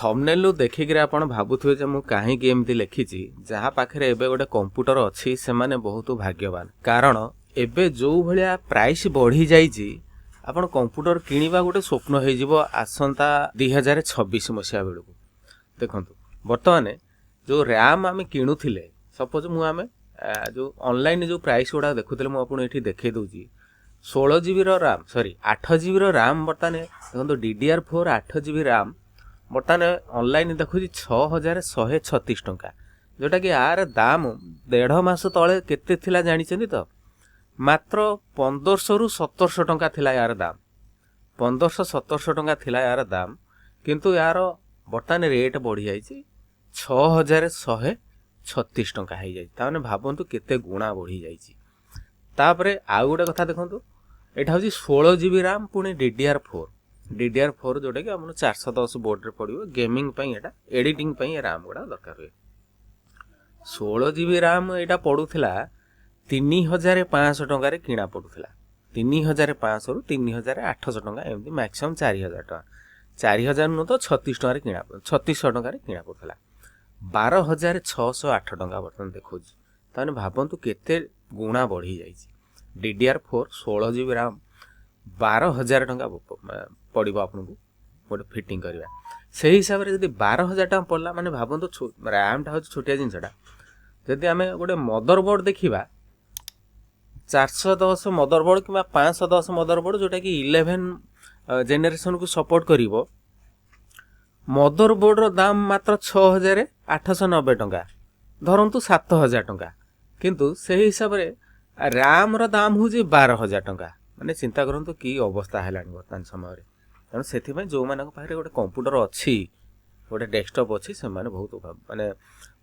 Thumbnail देखिक आपण भावुवे जे मुझे कहीं एमती लिखी जहाँ पाखे एबे गोटे कंप्यूटर अच्छी से माने बहुत भाग्यवान कारण एबे जो भाया प्राइस बढ़ी जाइए आपण कंप्यूटर किणवा गोटे स्वप्न हो आसंता 2026 मसीहा बेलू देखु बर्तमान जो रैम आम किणुले सपोज मुझे जो ऑनलाइन जो प्राइस गुड़ा देखुले मुझे देखई दूसरी 16 GB RAM sorry 8 GB RAM बर्तमान देखो DDR4 8 GB रैम बर्तमान ऑनलाइन देखुची 6136 टंका जोटा कि यार दाम 1.5 मास तले केते थिला जानिछन्ती तो मात्र 1500 रु 1700 टंका थिला यार दाम 1500 1700 टंका थिला यार दाम किंतु यार बर्तमान रेट बढ़ी जाइए 6136 टंका हो जाए ताने भावतु केते गुणा बढ़ी जाइए तापरे आउ गोटे कथा देखो यहाँ हूँ 16 GB रैम पुणी DDR4 जोटा कि आम 410 बोर्ड रे पड़ो गेमिंग एडिटिंग रैम गुड़ा दरकार हुए 16 GB रैम यहाँ पड़ूला 3500 टकर किणा पड़ूला 3500 रु 3800 टका एमती मैक्सिमम 4000 टका 4000 नु तो 36 टकर किणा 3600 टकर किणा पड़ूला 12608 टका बर्तमान देखो ताने भावतु केते गुणा बढ़ी जाइए DDR4 16 GB रैम 12000 टका पड़ो आपन को गोटे फिटिंग करवा से हिसाब से जब 12000 टका पड़ला माने भावतु रैम हूँ छोटिया जिनसा जदि आम गोटे मदरबोर्ड देखा 410 मदरबोर्ड कि 510 मदरबोर्ड जोटा कि 11 जेनेरेशन को सपोर्ट करिवो मदरबोर्ड दाम मात्र 6890 टंका धरतु 7000 टंका किंतु से हिसाब से रैम रो दाम हूँ 12000 टंका माने चिंता करंतु कि अवस्था है बर्तमान समय तेणु से जो मान पाखे गोटे कंप्यूटर अच्छी गोटे डेस्कटॉप अच्छी से बहुत माने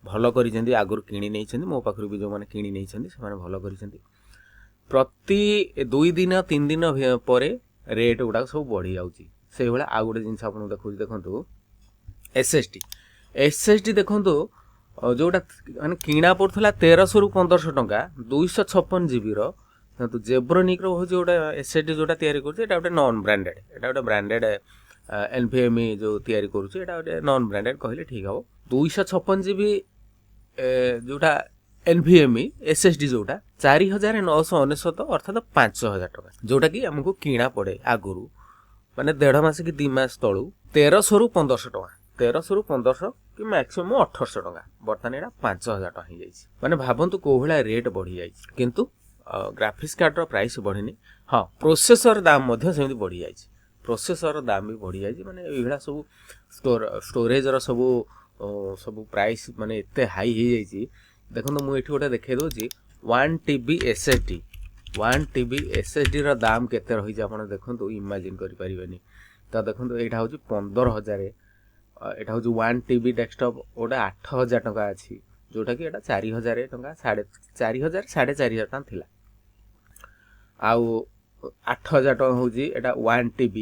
भल कर आगुरी किणी नहीं मो पाखु भी जो मैंने किणी नहीं से भल कर प्रति 2 दिन 3 दिन पर रेट गुड़ाक सब बढ़ी जाऊँगी से भाया आउ गोटे जिनस आप देखो SSD देखो जोटा माने किणा पड़ता 1300 रु 1500 टंका 256 GB तो जेब्रोनिक हूँ गोटे SSD जोटा तैयारी गोटे नॉन ब्रांडेड एटा गोटे ब्रांडेड NVMe जो तैयारी करुचे गोटे नॉन ब्रांडेड कहले ठीक हम 256 GB जोटा NVMe SSD जोटा 4999 अर्थात 5000 टका जोटा कि आमको किणा पड़े आगुरी माने 1.5 मास कि 2 मास तलू 1300 रु 1500 टका 1300 रु 1500 कि मैक्सिमम 1800 टका बर्तमान यहाँ 5000 टका हो जाए माने भावतु कौ भाया रेट बढ़ी जाए किंतु ग्राफिक्स कार्ड प्राइस बढ़ी हाँ प्रोसेसर दाम सेमती बढ़ी जाए प्रोसेसर दाम भी बढ़ी जाए माने ये सब स्टोरेज सब प्राइस माने एते हाई हो जाए देखो मुझे गोटे देखे दूसरी 1 TB SSD रो दाम केते रही आप देखो इमेजिन करें तो देखो यहाँ हूँ 15000 यहाँ हूँ 1 TB डेस्कटॉप गोटे 8000 टका अच्छी जोटा कि 4000 टका 4000 4500 टका थिला आउ 8000 टका हूँ यहाँ 1 TB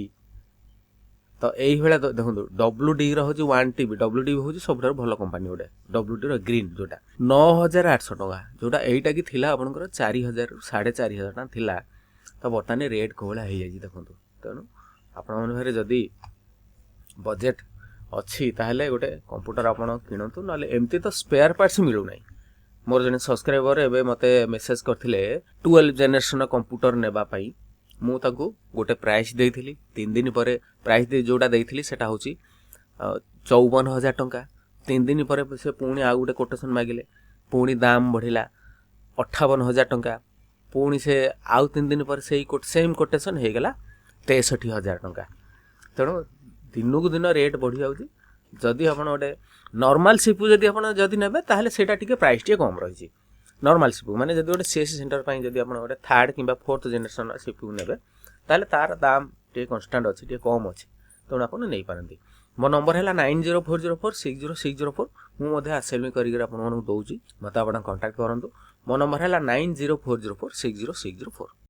तो यही देखो WD रो 1 TB WD हूँ सब भल कंपानी गोटे WD रो ग्रीन जोटा 9800 टका जोटा यहीटा कि थिला आपनकर 4000 4500 टका थिला तो बर्तमान रेट कौला हो जाए देखो तेणु आपण जदि बजेट अच्छी ताहले गोटे कंप्यूटर आपण किणतु ना एमती तो स्पेयर पार्ट्स मिलूना मोर जने सब्सक्राइबर एबे मते मेसेज करथिले 12 जेनेरेशन कंप्यूटर नेबा पाई मु ताकू गोटे प्राइस देइथिली 3 दिन पर प्राइस दे जोटा देइथिली सेटा होची 54000 टंका 3 दिन पर से पुणी आ गोटे कोटेशन मागिले पुणी दाम बढ़िला 58000 टंका पुणी से आउ 3 दिन पर सेम कोटेशन हो गला 63000 टंका तेणु दिन को दिन रेट बढ़ी जाऊँगी जदि आप गोटे नॉर्मल सीपू जदि जदि नेबे ताहले सेटा टिके प्राइस टिके कम रही नॉर्मल सीपू माने जदि गोटे CS सेंटर पाई जदि आप गोटे 3rd कि 4th जेनेरेशन सीपू नेबे ताहले तार दाम टिके कांस्टेंट अच्छी टिके कम अच्छी तेणु आप नहीं पारती मो नंबर है 9040460604 मुझे आसेल कर दूसरी मत आप कंटाक्ट करूँ मो नंबर है 9040460604।